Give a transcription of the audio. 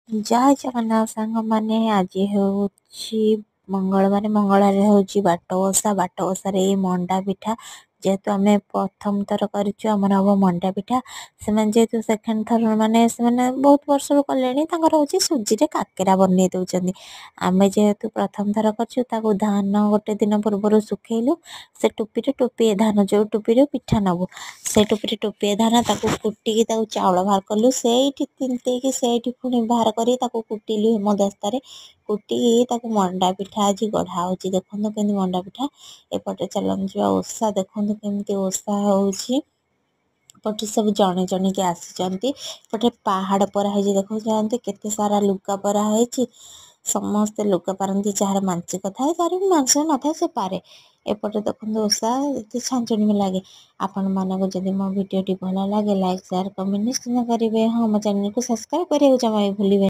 जय जगन्नाथ सांग माने आज होची मंगलवार मंगलवार होची बाट ओषा बाट ओषार मंडा पिठा जेहेतु आम प्रथम थर करछु हमर हम मंडा पिठा से जेहेतु सेकेंड थर माने से बहुत वर्ष कले होची सुजी रे काकेरा बनै दउचंदी आमे जेहेतु प्रथम थर करछु ताको धान गोटे दिन पूर्व सुखेलु से टोपी टोपी धान जो टोपी पिठा नबु से टोपी टोपी धान ताको कुटिकी ताको चाउल बाहर कलु सेठी तिंतेकी सेठी पुणी बाहर करी ताको कुटिलु हेमदस्ता रे कुटी ताको मंडा पिठा आज गढ़ा होची देखंतु केमती मंडा पिठा एपटे चलन ओषा देखंतु केमती ओषा होची पटे सब जणे जणे के आसीचंती पटे पहाड़ पर है देखो जानते केते सारा लुगा पर है समस्ते लुगा पारती जार मानसिक थाए जार मानसिक न थाए से पारे एपटे देखो ओषा छांचनी में लगे आपण मानक जदि मो वीडियो भल लगे लाइक शेयर कमेंट निश्चित करेंगे हाँ मो चैनल को सब्सक्राइब करेंगे जमा भी भूलिए।